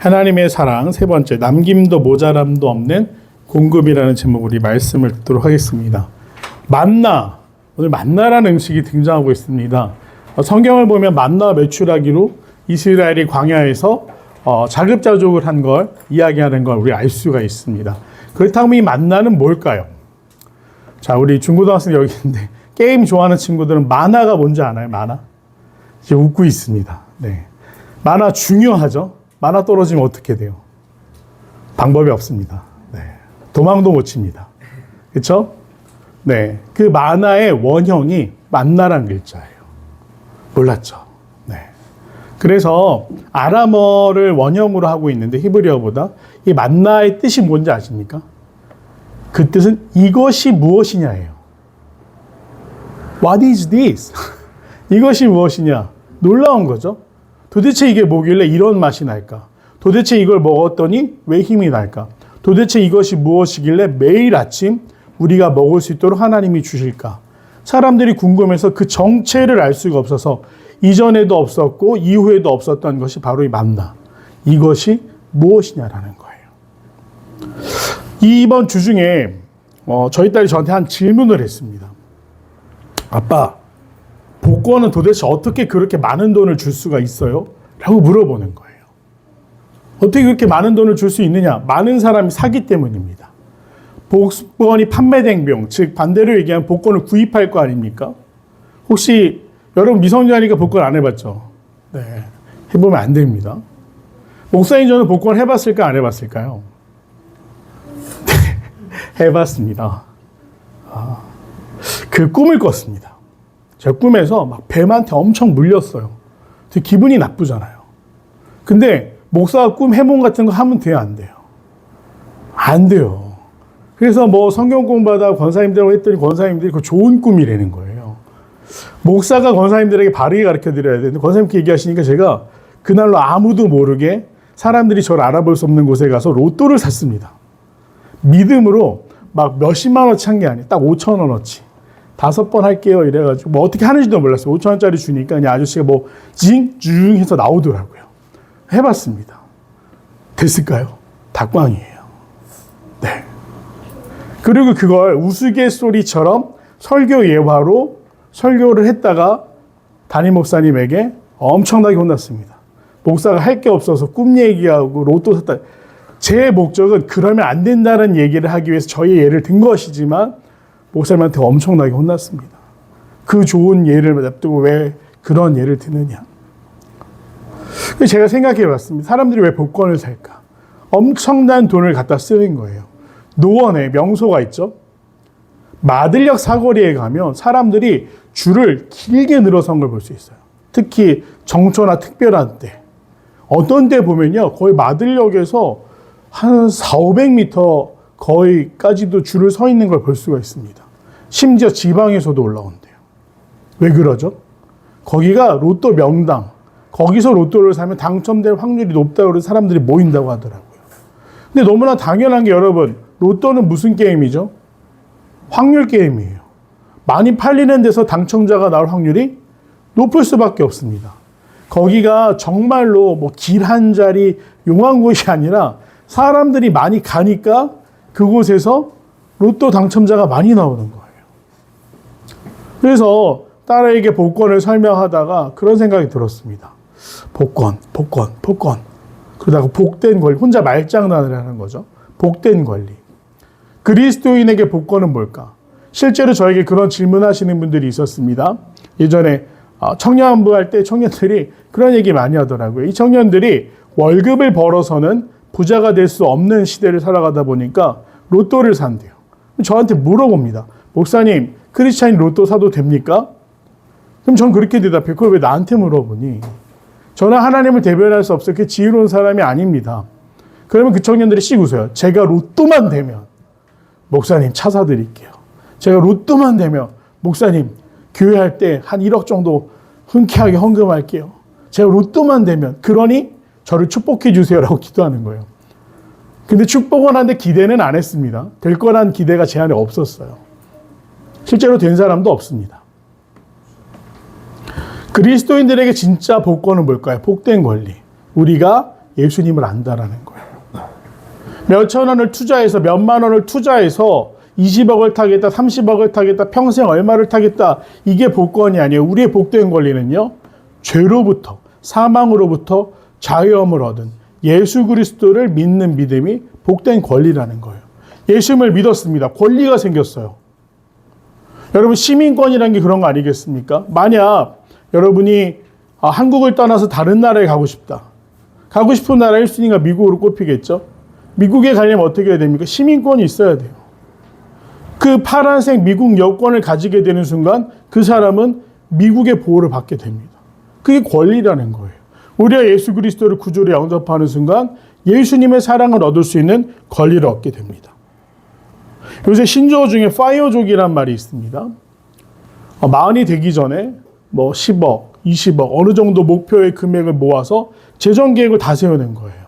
하나님의 사랑 세 번째, 남김도 모자람도 없는 공급이라는 제목으로 우리 말씀을 듣도록 하겠습니다. 만나, 오늘 만나라는 음식이 등장하고 있습니다. 성경을 보면 만나와 메추라기로 이스라엘이 광야에서 자급자족을 한 걸 이야기하는 걸 우리 알 수가 있습니다. 그렇다면 이 만나는 뭘까요? 자, 우리 중고등학생 여기 있는데 게임 좋아하는 친구들은 만화가 뭔지 아나요? 만화? 지금 웃고 있습니다. 네. 만화 중요하죠? 만화 떨어지면 어떻게 돼요? 방법이 없습니다. 네. 도망도 못 칩니다. 그렇죠? 네. 그 만화의 원형이 만나란 글자예요. 몰랐죠? 네. 그래서 아람어를 원형으로 하고 있는데 히브리어보다 이 만나의 뜻이 뭔지 아십니까? 그 뜻은 이것이 무엇이냐예요. What is this? 이것이 무엇이냐? 놀라운 거죠. 도대체 이게 뭐길래 이런 맛이 날까? 도대체 이걸 먹었더니 왜 힘이 날까? 도대체 이것이 무엇이길래 매일 아침 우리가 먹을 수 있도록 하나님이 주실까? 사람들이 궁금해서 그 정체를 알 수가 없어서 이전에도 없었고 이후에도 없었던 것이 바로 이 만나. 이것이 무엇이냐라는 거예요. 이번 주 중에 저희 딸이 저한테 한 질문을 했습니다. 아빠, 복권은 도대체 어떻게 그렇게 많은 돈을 줄 수가 있어요? 라고 물어보는 거예요. 어떻게 그렇게 많은 돈을 줄 수 있느냐? 많은 사람이 사기 때문입니다. 복권이 판매된 병, 즉 반대로 얘기하면 복권을 구입할 거 아닙니까? 혹시 여러분 미성년이니까 복권 안 해봤죠? 네, 해보면 안 됩니다. 목사님 저는 복권 해봤을까 안 해봤을까요? 네, 해봤습니다. 그 꿈을 꿨습니다. 제 꿈에서 막 뱀한테 엄청 물렸어요. 되게 기분이 나쁘잖아요. 근데 목사가 꿈 해몽 같은 거 하면 돼요, 안 돼요? 안 돼요. 그래서 뭐 성경 공부하다 권사님들하고 했더니 권사님들이 그 좋은 꿈이라는 거예요. 목사가 권사님들에게 바르게 가르쳐 드려야 되는데 권사님께 얘기하시니까 제가 그날로 아무도 모르게 사람들이 저를 알아볼 수 없는 곳에 가서 로또를 샀습니다. 믿음으로 막 몇십만 원어치 한 게 아니에요. 딱 5천 원어치. 5번 할게요. 이래가지고 뭐 어떻게 하는지도 몰랐어요. 5천 원짜리 주니까 그냥 아저씨가 뭐 징 해서 나오더라고요. 해봤습니다. 됐을까요? 닭광이에요. 네. 그리고 그걸 우스갯소리처럼 설교 예화로 설교를 했다가 담임 목사님에게 엄청나게 혼났습니다. 목사가 할 게 없어서 꿈 얘기하고 로또 샀다. 제 목적은 그러면 안 된다는 얘기를 하기 위해서 저의 예를 든 것이지만 목사님한테 엄청나게 혼났습니다. 그 좋은 예를 냅두고 왜 그런 예를 드느냐. 제가 생각해 봤습니다. 사람들이 왜 복권을 살까? 엄청난 돈을 갖다 쓰는 거예요. 노원에 명소가 있죠. 마들역 사거리에 가면 사람들이 줄을 길게 늘어선 걸 볼 수 있어요. 특히 정초나 특별한 때. 어떤 때 보면요. 거의 마들역에서 한 400~500m 거의까지도 줄을 서 있는 걸 볼 수가 있습니다. 심지어 지방에서도 올라온대요. 왜 그러죠? 거기가 로또 명당. 거기서 로또를 사면 당첨될 확률이 높다고 해서 사람들이 모인다고 하더라고요. 근데 너무나 당연한 게 여러분, 로또는 무슨 게임이죠? 확률 게임이에요. 많이 팔리는 데서 당첨자가 나올 확률이 높을 수밖에 없습니다. 거기가 정말로 뭐 길 한 자리 용한 곳이 아니라 사람들이 많이 가니까 그곳에서 로또 당첨자가 많이 나오는 거예요. 그래서 딸에게 복권을 설명하다가 그런 생각이 들었습니다. 복권. 그러다가 복된 권리, 혼자 말장난을 하는 거죠. 복된 권리. 그리스도인에게 복권은 뭘까? 실제로 저에게 그런 질문하시는 분들이 있었습니다. 예전에 청년부 할 때 청년들이 그런 얘기 많이 하더라고요. 이 청년들이 월급을 벌어서는 부자가 될 수 없는 시대를 살아가다 보니까 로또를 산대요. 저한테 물어봅니다. 목사님, 크리스찬이 로또 사도 됩니까? 그럼 전 그렇게 대답해요. 그걸 왜 나한테 물어보니? 저는 하나님을 대변할 수 없어요. 그렇게 지혜로운 사람이 아닙니다. 그러면 그 청년들이 씩 웃어요. 제가 로또만 되면 목사님 차 사드릴게요. 제가 로또만 되면 목사님 교회할 때 한 1억 정도 흔쾌하게 헌금할게요. 제가 로또만 되면 그러니 저를 축복해 주세요라고 기도하는 거예요. 근데 축복은 하는데 기대는 안 했습니다. 될 거란 기대가 제 안에 없었어요. 실제로 된 사람도 없습니다. 그리스도인들에게 진짜 복권은 뭘까요? 복된 권리. 우리가 예수님을 안다라는 거예요. 몇천 원을 투자해서 몇만 원을 투자해서 20억을 타겠다, 30억을 타겠다, 평생 얼마를 타겠다. 이게 복권이 아니에요. 우리의 복된 권리는요. 죄로부터, 사망으로부터 자유함을 얻은 예수 그리스도를 믿는 믿음이 복된 권리라는 거예요. 예수님을 믿었습니다. 권리가 생겼어요. 여러분 시민권이라는 게 그런 거 아니겠습니까? 만약 여러분이 한국을 떠나서 다른 나라에 가고 싶다. 가고 싶은 나라 1순위가 미국으로 꼽히겠죠? 미국에 가려면 어떻게 해야 됩니까? 시민권이 있어야 돼요. 그 파란색 미국 여권을 가지게 되는 순간 그 사람은 미국의 보호를 받게 됩니다. 그게 권리라는 거예요. 우리가 예수 그리스도를 구주로 영접하는 순간 예수님의 사랑을 얻을 수 있는 권리를 얻게 됩니다. 요새 신조어 중에 파이어족이란 말이 있습니다. 마흔이 되기 전에 뭐 10억, 20억 어느 정도 목표의 금액을 모아서 재정 계획을 다 세우는 거예요.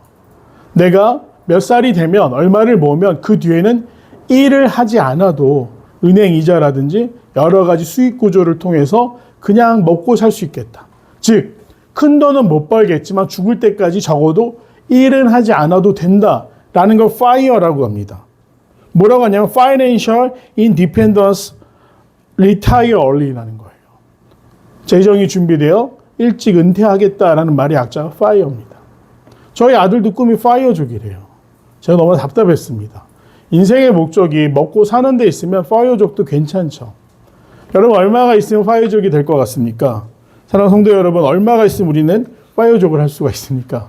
내가 몇 살이 되면 얼마를 모으면 그 뒤에는 일을 하지 않아도 은행 이자라든지 여러 가지 수익 구조를 통해서 그냥 먹고 살 수 있겠다. 즉, 큰 돈은 못 벌겠지만 죽을 때까지 적어도 일은 하지 않아도 된다라는 걸 FIRE라고 합니다. 뭐라고 하냐면 Financial Independence Retire Early라는 거예요. 재정이 준비되어 일찍 은퇴하겠다라는 말이 약자가 FIRE입니다. 저희 아들도 꿈이 FIRE족이래요. 제가 너무 답답했습니다. 인생의 목적이 먹고 사는 데 있으면 FIRE족도 괜찮죠. 여러분 얼마가 있으면 FIRE족이 될 것 같습니까? 사랑하는 성도 여러분, 얼마가 있으면 우리는 FIRE족을 할 수가 있습니까?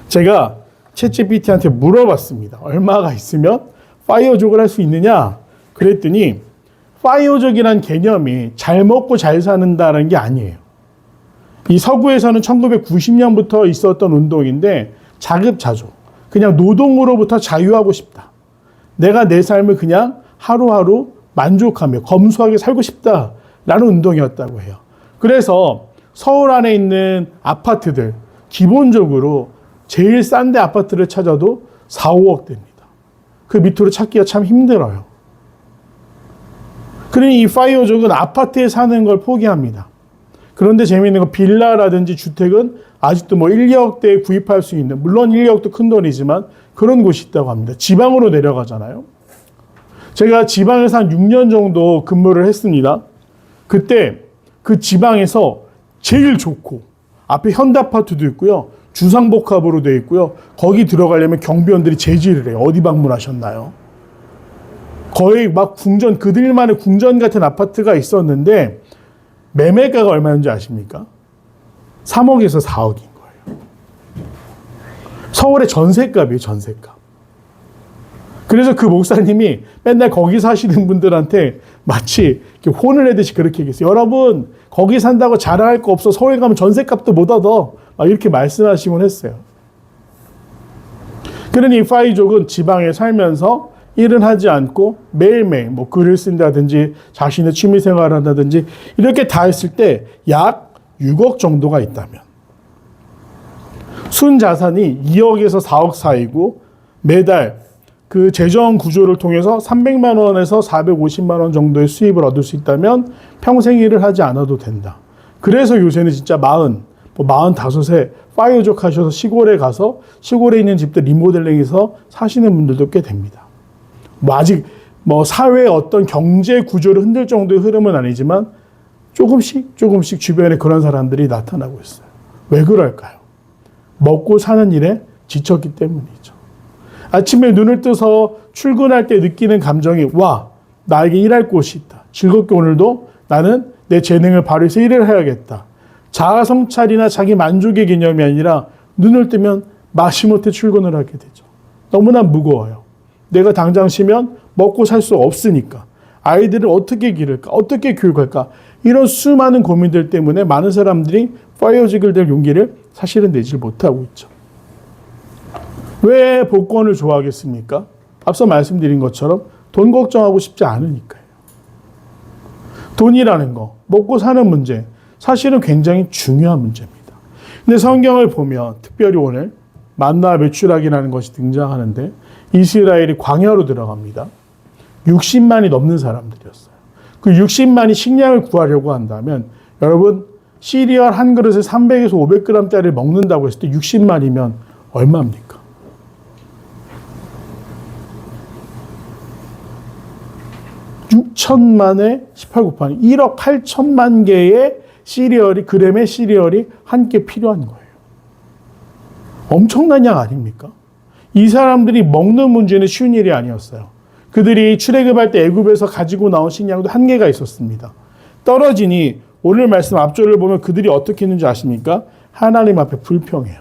제가 챗GPT한테 물어봤습니다. 얼마가 있으면 FIRE족을 할 수 있느냐? 그랬더니 FIRE족이란 개념이 잘 먹고 잘 사는다는 게 아니에요. 이 서구에서는 1990년부터 있었던 운동인데 자급자족, 그냥 노동으로부터 자유하고 싶다. 내가 내 삶을 그냥 하루하루 만족하며 검소하게 살고 싶다라는 운동이었다고 해요. 그래서 서울 안에 있는 아파트들 기본적으로 제일 싼 데 아파트를 찾아도 4, 5억 됩니다. 그 밑으로 찾기가 참 힘들어요. 그러니 이 파이어족은 아파트에 사는 걸 포기합니다. 그런데 재미있는 건 빌라라든지 주택은 아직도 뭐 1, 2억대에 구입할 수 있는, 물론 1, 2억도 큰 돈이지만 그런 곳이 있다고 합니다. 지방으로 내려가잖아요. 제가 지방에서 한 6년 정도 근무를 했습니다. 그때 그 지방에서 제일 좋고 앞에 현대아파트도 있고요. 주상복합으로 되어 있고요. 거기 들어가려면 경비원들이 제지를 해요. 어디 방문하셨나요? 거의 막 궁전, 그들만의 궁전 같은 아파트가 있었는데 매매가가 얼마였는지 아십니까? 3억에서 4억인 거예요. 서울의 전셋값이에요, 전셋값. 그래서 그 목사님이 맨날 거기 사시는 분들한테 마치 혼을 내듯이 그렇게 얘기했어요. 여러분, 거기 산다고 자랑할 거 없어. 서울 가면 전셋값도 못 얻어. 막 이렇게 말씀하시곤 했어요. 그러니 파이족은 지방에 살면서 일은 하지 않고 매일매일 뭐 글을 쓴다든지 자신의 취미생활을 한다든지 이렇게 다 했을 때 약 6억 정도가 있다면 순자산이 2억에서 4억 사이고 매달 그 재정 구조를 통해서 300만 원에서 450만 원 정도의 수입을 얻을 수 있다면 평생 일을 하지 않아도 된다. 그래서 요새는 진짜 45세 파이어족 하셔서 시골에 가서 시골에 있는 집들 리모델링해서 사시는 분들도 꽤 됩니다. 뭐 아직 뭐 사회의 어떤 경제 구조를 흔들 정도의 흐름은 아니지만 조금씩 주변에 그런 사람들이 나타나고 있어요. 왜 그럴까요? 먹고 사는 일에 지쳤기 때문이죠. 아침에 눈을 떠서 출근할 때 느끼는 감정이 와, 나에게 일할 곳이 있다. 즐겁게 오늘도 나는 내 재능을 발휘해서 일을 해야겠다. 자아 성찰이나 자기 만족의 개념이 아니라 눈을 뜨면 마지못해 출근을 하게 되죠. 너무나 무거워요. 내가 당장 쉬면 먹고 살 수 없으니까. 아이들을 어떻게 기를까? 어떻게 교육할까? 이런 수많은 고민들 때문에 많은 사람들이 파이어족을 될 용기를 사실은 내지 못하고 있죠. 왜 복권을 좋아하겠습니까? 앞서 말씀드린 것처럼 돈 걱정하고 싶지 않으니까요. 돈이라는 거, 먹고 사는 문제, 사실은 굉장히 중요한 문제입니다. 근데 성경을 보면 특별히 오늘 만나 매출하기라는 것이 등장하는데 이스라엘이 광야로 들어갑니다. 60만이 넘는 사람들이었어요. 그 60만이 식량을 구하려고 한다면 여러분 시리얼 한 그릇에 300에서 500g짜리를 먹는다고 했을 때 60만이면 얼마입니까? (6천만에) 18 곱하기 1억 8천만 개의 시리얼이, 그램의 시리얼이 한 개 필요한 거예요. 엄청난 양 아닙니까? 이 사람들이 먹는 문제는 쉬운 일이 아니었어요. 그들이 출애굽할 때 애굽에서 가지고 나온 식량도 한계가 있었습니다. 떨어지니 오늘 말씀 앞절을 보면 그들이 어떻게 했는지 아십니까? 하나님 앞에 불평해요.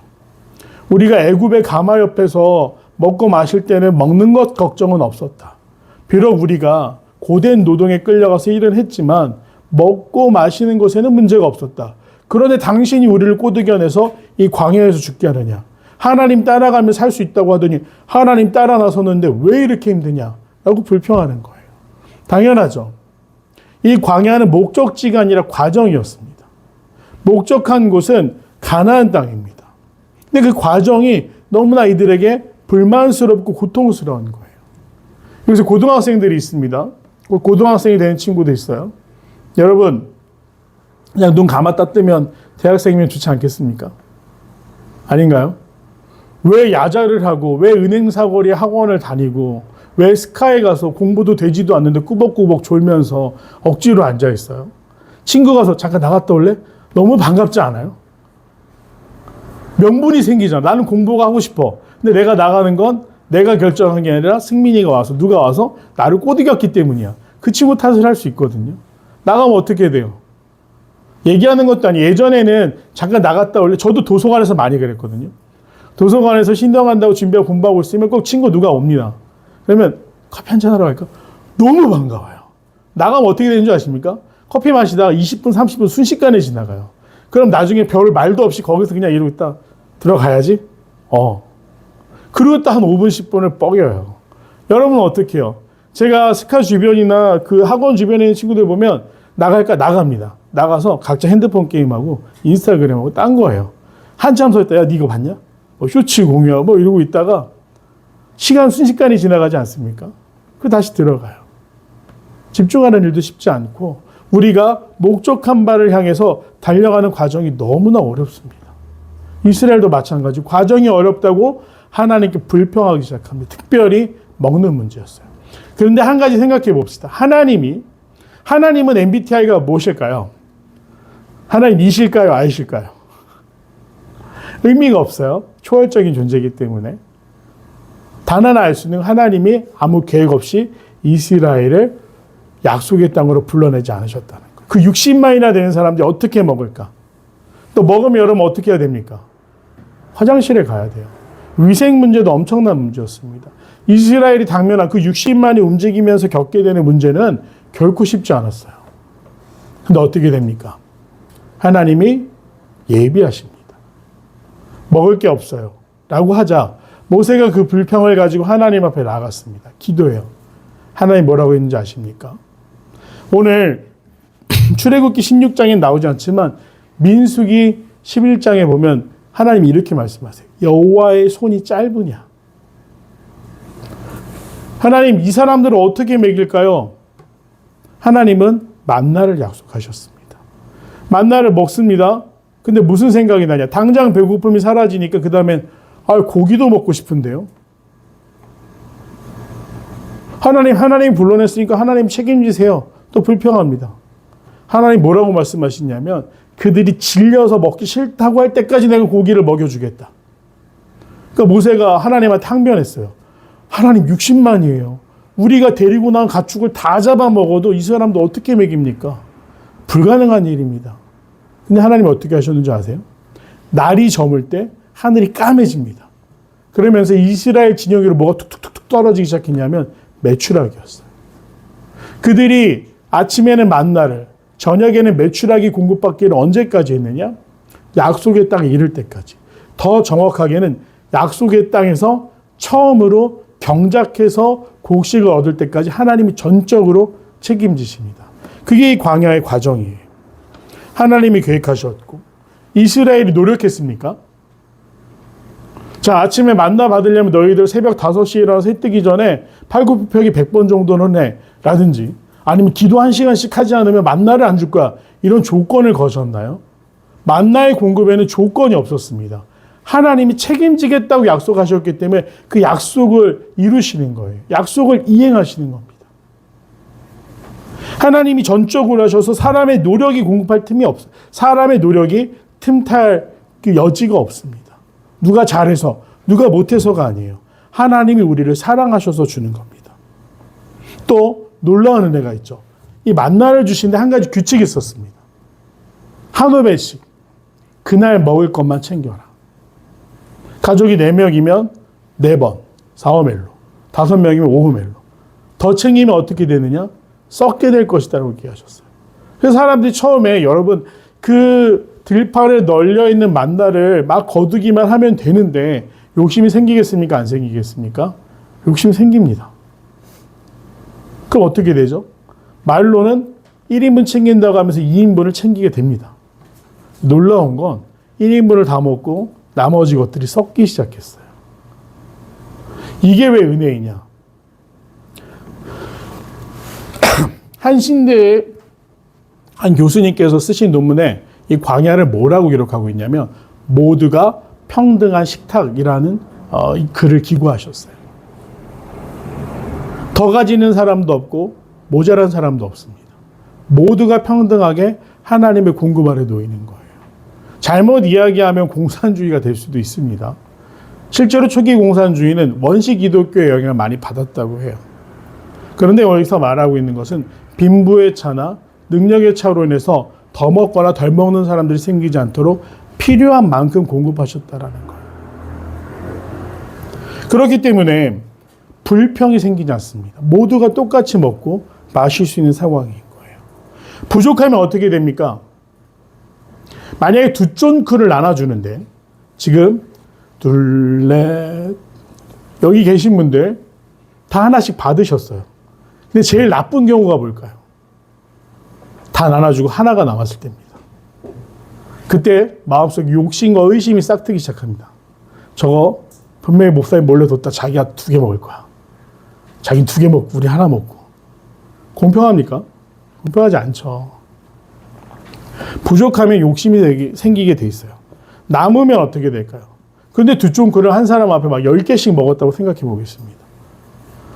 우리가 애굽의 가마 옆에서 먹고 마실 때는 먹는 것 걱정은 없었다. 비록 우리가 고된 노동에 끌려가서 일은 했지만 먹고 마시는 것에는 문제가 없었다. 그런데 당신이 우리를 꼬드겨내서 이 광야에서 죽게 하느냐. 하나님 따라가면 살 수 있다고 하더니 하나님 따라 나섰는데 왜 이렇게 힘드냐 라고 불평하는 거예요. 당연하죠. 이 광야는 목적지가 아니라 과정이었습니다. 목적한 곳은 가나안 땅입니다. 근데 그 과정이 너무나 이들에게 불만스럽고 고통스러운 거예요. 여기서 고등학생들이 있습니다. 고등학생이 되는 친구도 있어요. 여러분, 그냥 눈 감았다 뜨면 대학생이면 좋지 않겠습니까? 아닌가요? 왜 야자를 하고, 왜 은행 사거리 학원을 다니고, 왜 스카에 가서 공부도 되지도 않는데 꾸벅꾸벅 졸면서 억지로 앉아있어요? 친구 가서 잠깐 나갔다 올래? 너무 반갑지 않아요? 명분이 생기잖아. 나는 공부가 하고 싶어. 근데 내가 나가는 건 내가 결정한 게 아니라 승민이가 와서, 누가 와서 나를 꼬드겼기 때문이야. 그 친구 탓을 할 수 있거든요. 나가면 어떻게 돼요? 얘기하는 것도 아니에요. 예전에는 잠깐 나갔다 올래? 저도 도서관에서 많이 그랬거든요. 도서관에서 신청한다고 준비하고 공부하고 있으면 꼭 친구 누가 옵니다. 그러면 커피 한잔 하러 갈까? 너무 반가워요. 나가면 어떻게 되는 줄 아십니까? 커피 마시다가 20분, 30분 순식간에 지나가요. 그럼 나중에 별 말도 없이 거기서 그냥 이러고 있다 들어가야지? 그리고 또 한 5분, 10분을 뻐겨요. 여러분은 어떻게 해요? 제가 스카 주변이나 그 학원 주변에 있는 친구들 보면 나갈까? 나갑니다. 나가서 각자 핸드폰 게임하고 인스타그램하고 딴 거예요. 한참 서 있다. 야, 니 이거 봤냐? 쇼츠 공유하고 이러고 있다가 시간 순식간에 지나가지 않습니까? 그 다시 들어가요. 집중하는 일도 쉽지 않고 우리가 목적한 바를 향해서 달려가는 과정이 너무나 어렵습니다. 이스라엘도 마찬가지. 과정이 어렵다고 하나님께 불평하기 시작합니다. 특별히 먹는 문제였어요. 그런데 한 가지 생각해 봅시다. 하나님은 MBTI가 무엇일까요? 하나님 이실까요? 아이실까요? 의미가 없어요. 초월적인 존재이기 때문에. 단 하나 알 수 있는 하나님이 아무 계획 없이 이스라엘을 약속의 땅으로 불러내지 않으셨다는 거예요. 그 60만이나 되는 사람들이 어떻게 먹을까? 또 먹으면 여러분 어떻게 해야 됩니까? 화장실에 가야 돼요. 위생 문제도 엄청난 문제였습니다. 이스라엘이 당면한 그 60만이 움직이면서 겪게 되는 문제는 결코 쉽지 않았어요. 근데 어떻게 됩니까? 하나님이 예비하십니다. 먹을 게 없어요. 라고 하자 모세가 그 불평을 가지고 하나님 앞에 나갔습니다. 기도해요. 하나님 뭐라고 했는지 아십니까? 오늘 출애굽기 16장에 나오지 않지만 민수기 11장에 보면 하나님이 이렇게 말씀하세요. 여호와의 손이 짧으냐? 하나님 이 사람들을 어떻게 먹일까요? 하나님은 만나를 약속하셨습니다. 만나를 먹습니다. 근데 무슨 생각이 나냐? 당장 배고픔이 사라지니까 그 다음엔 고기도 먹고 싶은데요. 하나님 불러냈으니까 하나님 책임지세요. 또 불평합니다. 하나님 뭐라고 말씀하시냐면 그들이 질려서 먹기 싫다고 할 때까지 내가 고기를 먹여주겠다. 그러니까 모세가 하나님한테 항변했어요. 하나님 60만이에요. 우리가 데리고 나온 가축을 다 잡아먹어도 이 사람도 어떻게 먹입니까? 불가능한 일입니다. 근데 하나님이 어떻게 하셨는지 아세요? 날이 저물 때 하늘이 까매집니다. 그러면서 이스라엘 진영 위로 뭐가 툭툭툭 떨어지기 시작했냐면 메추라기였어요. 그들이 아침에는 만나를, 저녁에는 메추라기 공급받기를 언제까지 했느냐? 약속의 땅에 이를 때까지. 더 정확하게는 약속의 땅에서 처음으로 경작해서 곡식을 얻을 때까지 하나님이 전적으로 책임지십니다. 그게 이 광야의 과정이에요. 하나님이 계획하셨고 이스라엘이 노력했습니까? 자, 아침에 만나 받으려면 너희들 새벽 5시에 일어나서 해 뜨기 전에 팔굽혀펴기 100번 정도는 해 라든지 아니면 기도 1시간씩 하지 않으면 만나를 안 줄 거야 이런 조건을 거셨나요? 만나의 공급에는 조건이 없었습니다. 하나님이 책임지겠다고 약속하셨기 때문에 그 약속을 이루시는 거예요. 약속을 이행하시는 겁니다. 하나님이 전적으로 하셔서 사람의 노력이 공급할 틈이 없어요. 사람의 노력이 틈탈 그 여지가 없습니다. 누가 잘해서, 누가 못해서가 아니에요. 하나님이 우리를 사랑하셔서 주는 겁니다. 또 놀라운 은혜가 있죠. 이 만나를 주시는데 한 가지 규칙이 있었습니다. 한 후배씩 그날 먹을 것만 챙겨라. 가족이 4명이면 4번 4호멜로, 5명이면 5호멜로. 더 챙기면 어떻게 되느냐? 썩게 될 것이다라고 얘기하셨어요. 그래서 사람들이 처음에 여러분 그 들판에 널려있는 만나를 막 거두기만 하면 되는데 욕심이 생기겠습니까? 안 생기겠습니까? 욕심이 생깁니다. 그럼 어떻게 되죠? 말로는 1인분 챙긴다고 하면서 2인분을 챙기게 됩니다. 놀라운 건 1인분을 다 먹고 나머지 것들이 썩기 시작했어요. 이게 왜 은혜이냐? 한신대의 한 교수님께서 쓰신 논문에 이 광야를 뭐라고 기록하고 있냐면 모두가 평등한 식탁이라는 이 글을 기고하셨어요. 더 가지는 사람도 없고 모자란 사람도 없습니다. 모두가 평등하게 하나님의 공급 아래 놓이는 거예요. 잘못 이야기하면 공산주의가 될 수도 있습니다. 실제로 초기 공산주의는 원시 기독교의 영향을 많이 받았다고 해요. 그런데 여기서 말하고 있는 것은 빈부의 차나 능력의 차로 인해서 더 먹거나 덜 먹는 사람들이 생기지 않도록 필요한 만큼 공급하셨다라는 거예요. 그렇기 때문에 불평이 생기지 않습니다. 모두가 똑같이 먹고 마실 수 있는 상황인 거예요. 부족하면 어떻게 됩니까? 만약에 2쫀크를 나눠주는데 지금 둘, 넷 여기 계신 분들 다 하나씩 받으셨어요. 근데 제일 나쁜 경우가 뭘까요? 다 나눠주고 하나가 남았을 때입니다. 그때 마음속에 욕심과 의심이 싹트기 시작합니다. 저거 분명히 목사님 몰래 뒀다 자기가 2개 먹을 거야. 자기는 2개 먹고 우리 하나 먹고. 공평합니까? 공평하지 않죠. 부족하면 욕심이 생기게 돼 있어요. 남으면 어떻게 될까요? 그런데 2쫑크를 한 사람 앞에 막 10개씩 먹었다고 생각해 보겠습니다.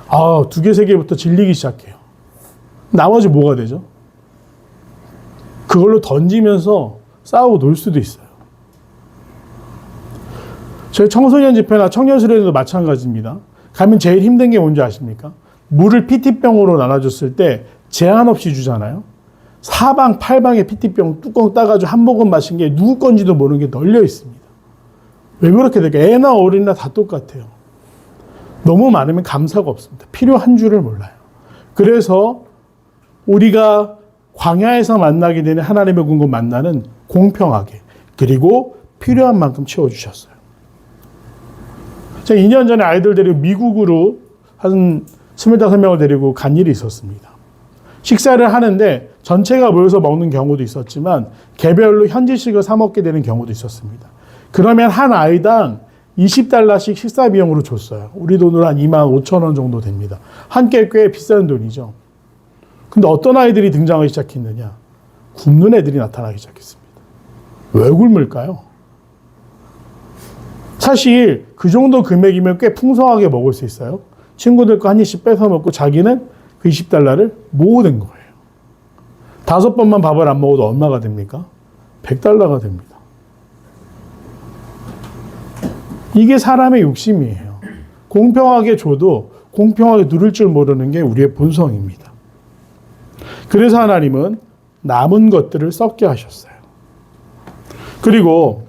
2개, 3개부터 질리기 시작해요. 나머지 뭐가 되죠? 그걸로 던지면서 싸우고 놀 수도 있어요. 저희 청소년 집회나 청년 수련회도 마찬가지입니다. 가면 제일 힘든 게 뭔지 아십니까? 물을 PT병으로 나눠줬을 때 제한 없이 주잖아요. 사방, 팔방에 PT병 뚜껑 따가지고 한 모금 마신 게 누구 건지도 모르는 게 널려 있습니다. 왜 그렇게 될까요? 애나 어린이나 다 똑같아요. 너무 많으면 감사가 없습니다. 필요한 줄을 몰라요. 그래서 우리가 광야에서 만나게 되는 하나님의 공급 만나는 공평하게 그리고 필요한 만큼 채워주셨어요. 제가 2년 전에 아이들 데리고 미국으로 한 25명을 데리고 간 일이 있었습니다. 식사를 하는데 전체가 모여서 먹는 경우도 있었지만 개별로 현지식을 사 먹게 되는 경우도 있었습니다. 그러면 한 아이당 $20씩 식사 비용으로 줬어요. 우리 돈으로 한 25,000원 정도 됩니다. 한 끼 꽤 비싼 돈이죠. 근데 어떤 아이들이 등장하기 시작했느냐? 굶는 애들이 나타나기 시작했습니다. 왜 굶을까요? 사실 그 정도 금액이면 꽤 풍성하게 먹을 수 있어요. 친구들 거 한 입씩 뺏어 먹고 자기는 그 $20를 모으는 거예요. 5번만 밥을 안 먹어도 얼마가 됩니까? $100가 됩니다. 이게 사람의 욕심이에요. 공평하게 줘도 공평하게 누릴 줄 모르는 게 우리의 본성입니다. 그래서 하나님은 남은 것들을 썩게 하셨어요. 그리고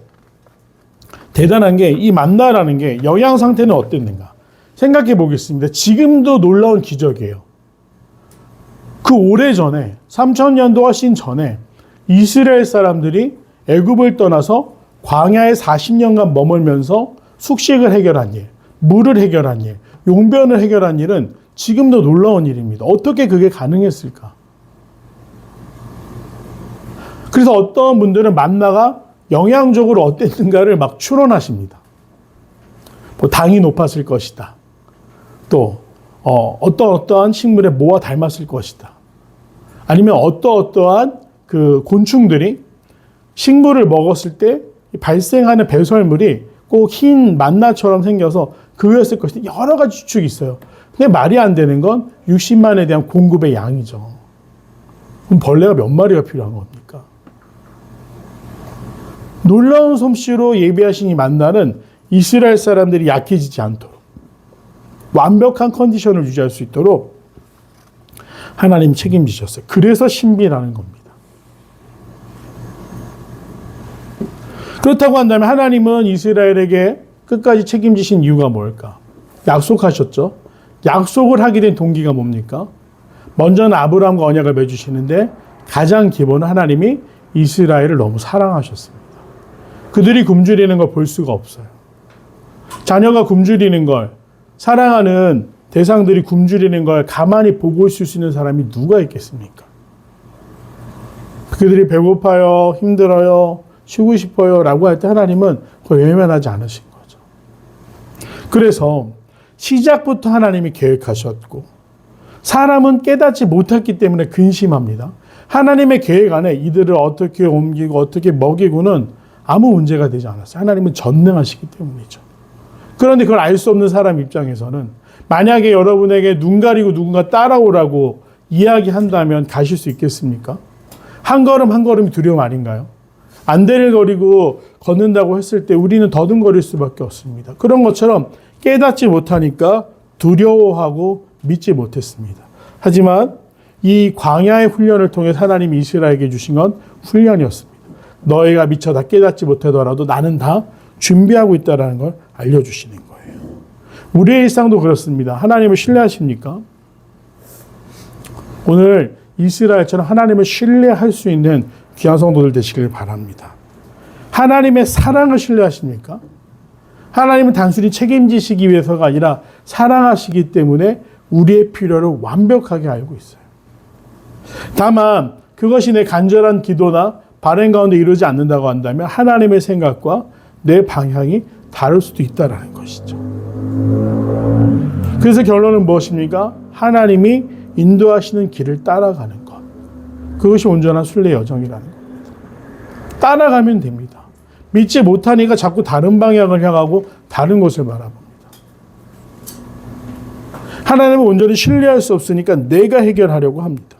대단한 게 이 만나라는 게 영양 상태는 어땠는가? 생각해 보겠습니다. 지금도 놀라운 기적이에요. 그 오래전에 3000년도 훨씬 전에 이스라엘 사람들이 애굽을 떠나서 광야에 40년간 머물면서 숙식을 해결한 일, 물을 해결한 일, 용변을 해결한 일은 지금도 놀라운 일입니다. 어떻게 그게 가능했을까? 그래서 어떤 분들은 만나가 영양적으로 어땠는가를 막 추론하십니다. 뭐 당이 높았을 것이다. 또 어떠한 식물에 뭐와 닮았을 것이다. 아니면 어떠한 그 곤충들이 식물을 먹었을 때 발생하는 배설물이 꼭 흰 만나처럼 생겨서 그거였을 것인데 여러 가지 추측이 있어요. 근데 말이 안 되는 건 60만에 대한 공급의 양이죠. 그럼 벌레가 몇 마리가 필요한 겁니까? 놀라운 솜씨로 예비하신 이 만나는 이스라엘 사람들이 약해지지 않도록 완벽한 컨디션을 유지할 수 있도록 하나님 책임지셨어요. 그래서 신비라는 겁니다. 그렇다고 한다면 하나님은 이스라엘에게 끝까지 책임지신 이유가 뭘까? 약속하셨죠. 약속을 하게 된 동기가 뭡니까? 먼저는 아브라함과 언약을 맺으시는데 가장 기본은 하나님이 이스라엘을 너무 사랑하셨습니다. 그들이 굶주리는 걸 볼 수가 없어요. 자녀가 굶주리는 걸, 사랑하는 대상들이 굶주리는 걸 가만히 보고 있을 수 있는 사람이 누가 있겠습니까? 그들이 배고파요, 힘들어요, 쉬고 싶어요 라고 할 때 하나님은 그걸 외면하지 않으신 거죠. 그래서 시작부터 하나님이 계획하셨고 사람은 깨닫지 못했기 때문에 근심합니다. 하나님의 계획 안에 이들을 어떻게 옮기고 어떻게 먹이고는 아무 문제가 되지 않았어요. 하나님은 전능하시기 때문이죠. 그런데 그걸 알 수 없는 사람 입장에서는 만약에 여러분에게 눈 가리고 누군가 따라오라고 이야기한다면 가실 수 있겠습니까? 한 걸음 한 걸음이 두려움 아닌가요? 안대를거리고 걷는다고 했을 때 우리는 더듬거릴 수밖에 없습니다. 그런 것처럼 깨닫지 못하니까 두려워하고 믿지 못했습니다. 하지만 이 광야의 훈련을 통해 하나님이 이스라엘에게 주신 건 훈련이었습니다. 너희가 미처 다 깨닫지 못하더라도 나는 다 준비하고 있다는 걸 알려주시는 거예요. 우리의 일상도 그렇습니다. 하나님을 신뢰하십니까? 오늘 이스라엘처럼 하나님을 신뢰할 수 있는 귀한 성도들 되시길 바랍니다. 하나님의 사랑을 신뢰하십니까? 하나님은 단순히 책임지시기 위해서가 아니라 사랑하시기 때문에 우리의 필요를 완벽하게 알고 있어요. 다만 그것이 내 간절한 기도나 바람 가운데 이루어지지 않는다고 한다면 하나님의 생각과 내 방향이 다를 수도 있다는 것이죠. 그래서 결론은 무엇입니까? 하나님이 인도하시는 길을 따라가는 것. 그것이 온전한 순례 여정이라는 겁니다. 따라가면 됩니다. 믿지 못하니까 자꾸 다른 방향을 향하고 다른 곳을 바라봅니다. 하나님을 온전히 신뢰할 수 없으니까 내가 해결하려고 합니다.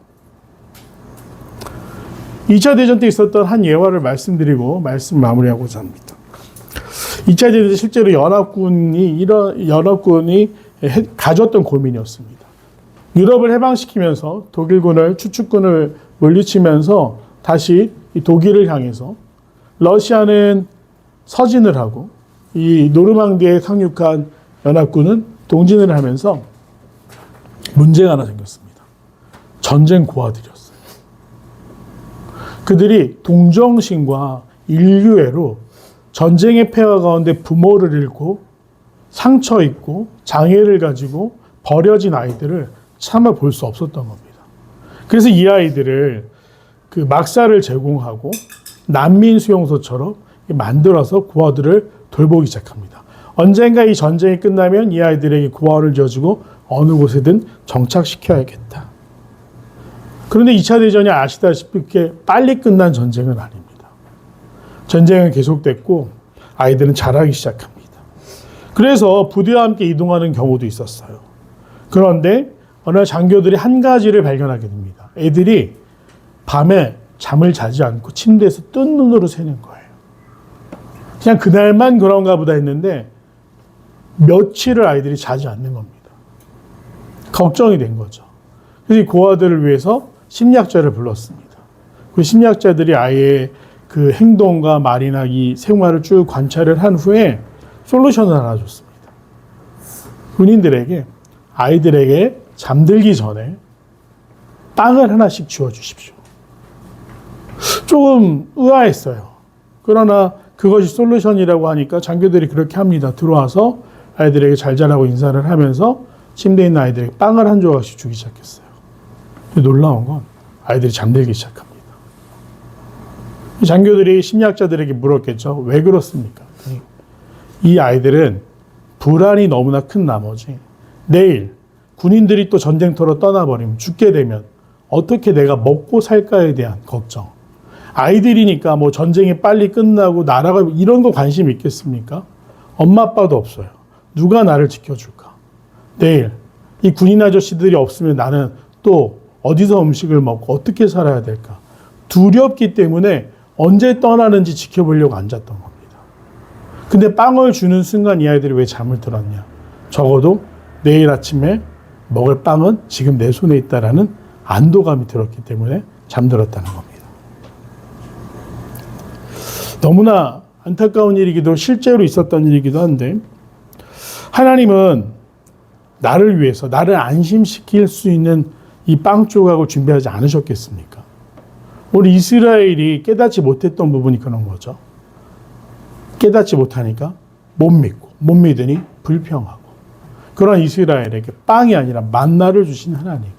2차 대전 때 있었던 한 예화를 말씀드리고 말씀 마무리하고자 합니다. 2차 대전 때 실제로 연합군이 가졌던 고민이었습니다. 유럽을 해방시키면서 독일군을 추축군을 물리치면서 다시 이 독일을 향해서 러시아는 서진을 하고 이 노르망디에 상륙한 연합군은 동진을 하면서 문제가 하나 생겼습니다. 전쟁 고아들이었어요. 그들이 동정심과 인류애로 전쟁의 폐허 가운데 부모를 잃고 상처 입고 장애를 가지고 버려진 아이들을 참아 볼 수 없었던 겁니다. 그래서 이 아이들을 그 막사를 제공하고 난민 수용소처럼 만들어서 고아들을 돌보기 시작합니다. 언젠가 이 전쟁이 끝나면 이 아이들에게 고아를 지어주고 어느 곳에든 정착시켜야겠다. 그런데 2차 대전이 아시다시피 그렇게 빨리 끝난 전쟁은 아닙니다. 전쟁은 계속됐고 아이들은 자라기 시작합니다. 그래서 부대와 함께 이동하는 경우도 있었어요. 그런데 어느 날 장교들이 한 가지를 발견하게 됩니다. 애들이 밤에 잠을 자지 않고 침대에서 뜬 눈으로 새는 거예요. 그냥 그날만 그런가 보다 했는데 며칠을 아이들이 자지 않는 겁니다. 걱정이 된 거죠. 그래서 이 고아들을 위해서 심리학자를 불렀습니다. 그 심리학자들이 아이의 그 행동과 말이나 이 생활을 쭉 관찰을 한 후에 솔루션을 하나 줬습니다. 군인들에게 아이들에게 잠들기 전에 빵을 하나씩 주십시오. 조금 의아했어요. 그러나 그것이 솔루션이라고 하니까 장교들이 그렇게 합니다. 들어와서 아이들에게 잘 자라고 인사를 하면서 침대에 있는 아이들에게 빵을 한 조각씩 주기 시작했어요. 놀라운 건 아이들이 잠들기 시작합니다. 장교들이 심리학자들에게 물었겠죠. 왜 그렇습니까? 이 아이들은 불안이 너무나 큰 나머지 내일 군인들이 또 전쟁터로 떠나버리면 죽게 되면 어떻게 내가 먹고 살까에 대한 걱정. 아이들이니까 뭐 전쟁이 빨리 끝나고 나라가 이런 거 관심 있겠습니까? 엄마 아빠도 없어요. 누가 나를 지켜줄까? 내일 이 군인 아저씨들이 없으면 나는 또 어디서 음식을 먹고 어떻게 살아야 될까? 두렵기 때문에 언제 떠나는지 지켜보려고 앉았던 겁니다. 근데 빵을 주는 순간 이 아이들이 왜 잠을 들었냐? 적어도 내일 아침에 먹을 빵은 지금 내 손에 있다라는 안도감이 들었기 때문에 잠들었다는 겁니다. 너무나 안타까운 일이기도 실제로 있었던 일이기도 한데 하나님은 나를 위해서 나를 안심시킬 수 있는 이 빵 조각을 준비하지 않으셨겠습니까? 우리 이스라엘이 깨닫지 못했던 부분이 그런 거죠. 깨닫지 못하니까 못 믿고 못 믿으니 불평하고 그런 이스라엘에게 빵이 아니라 만나를 주신 하나님.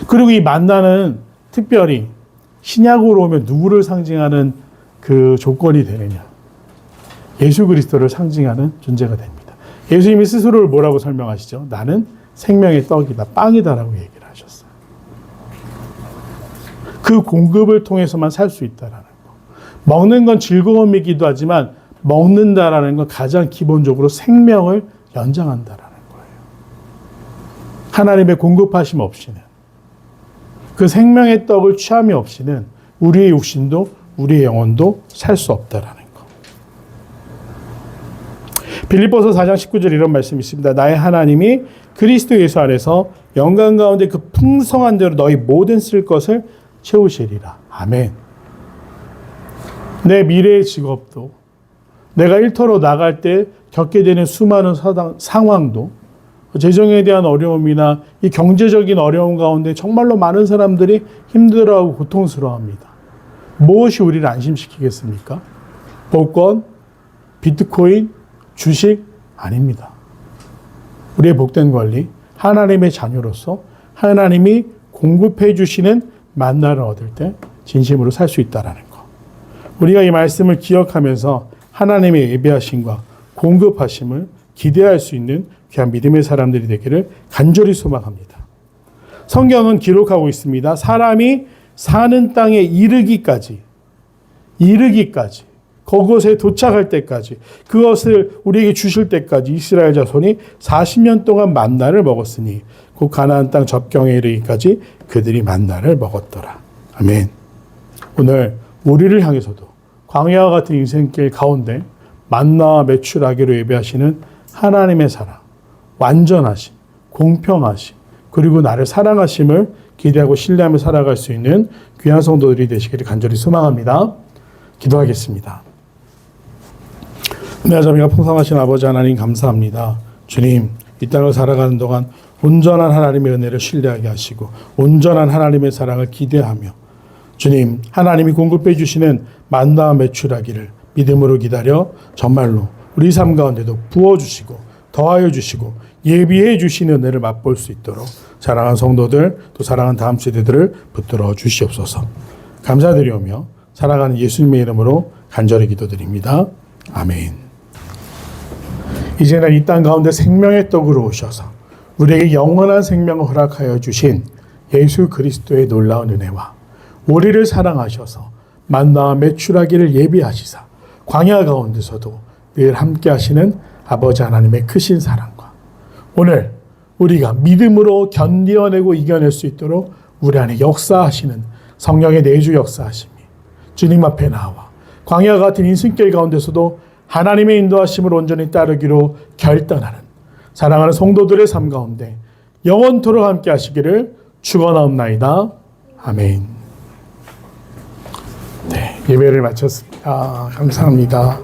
그리고 이 만나는 특별히 신약으로 오면 누구를 상징하는 그 조건이 되느냐. 예수 그리스도를 상징하는 존재가 됩니다. 예수님이 스스로를 뭐라고 설명하시죠? 나는 생명의 떡이다, 빵이다라고 얘기를 하셨어요. 그 공급을 통해서만 살 수 있다라는 거. 먹는 건 즐거움이기도 하지만 먹는다라는 건 가장 기본적으로 생명을 연장한다라는 거예요. 하나님의 공급하심 없이는 그 생명의 떡을 취함이 없이는 우리의 육신도 우리의 영혼도 살 수 없다라는 거. 빌립보서 4장 19절 이런 말씀이 있습니다. 나의 하나님이 그리스도 예수 안에서 영광 가운데 그 풍성한 대로 너희 모든 쓸 것을 채우시리라. 아멘. 내 미래의 직업도 내가 일터로 나갈 때 겪게 되는 수많은 상황도 재정에 대한 어려움이나 이 경제적인 어려움 가운데 정말로 많은 사람들이 힘들어하고 고통스러워합니다. 무엇이 우리를 안심시키겠습니까? 복권, 비트코인, 주식? 아닙니다. 우리의 복된 권리, 하나님의 자녀로서 하나님이 공급해 주시는 만나를 얻을 때 진심으로 살 수 있다는 것. 우리가 이 말씀을 기억하면서 하나님의 예배하심과 공급하심을 기대할 수 있는 귀한 믿음의 사람들이 되기를 간절히 소망합니다. 성경은 기록하고 있습니다. 사람이 사는 땅에 이르기까지 그곳에 도착할 때까지 그것을 우리에게 주실 때까지 이스라엘 자손이 40년 동안 만나를 먹었으니 곧 가나안 땅 접경에 이르기까지 그들이 만나를 먹었더라. 아멘. 오늘 우리를 향해서도 광야와 같은 인생길 가운데 만나와 매출하기로 예배하시는 하나님의 사랑, 완전하심, 공평하심, 그리고 나를 사랑하심을 기대하고 신뢰하며 살아갈 수 있는 귀한 성도들이 되시기를 간절히 소망합니다. 기도하겠습니다. 은혜자비가 풍성하신 아버지 하나님 감사합니다. 주님, 이 땅을 살아가는 동안 온전한 하나님의 은혜를 신뢰하게 하시고 온전한 하나님의 사랑을 기대하며 주님, 하나님이 공급해 주시는 만나와 매출하기를 믿음으로 기다려 정말로 우리 삶 가운데도 부어주시고 더하여 주시고 예비해 주시는 은혜를 맛볼 수 있도록 사랑하는 성도들 또 사랑하는 다음 세대들을 붙들어 주시옵소서. 감사드리오며 사랑하는 예수님의 이름으로 간절히 기도드립니다. 아멘. 이제는 이 땅 가운데 생명의 떡으로 오셔서 우리에게 영원한 생명을 허락하여 주신 예수 그리스도의 놀라운 은혜와 우리를 사랑하셔서 만나와 매출하기를 예비하시사 광야 가운데서도 늘 함께 하시는 아버지 하나님의 크신 사랑과 오늘 우리가 믿음으로 견뎌내고 이겨낼 수 있도록 우리 안에 역사하시는 성령의 내주 역사하심이 주님 앞에 나와 광야 같은 인생길 가운데서도 하나님의 인도하심을 온전히 따르기로 결단하는 사랑하는 성도들의 삶 가운데 영원토록 함께 하시기를 축원하옵나이다. 아멘. 네, 예배를 마쳤습니다. 감사합니다.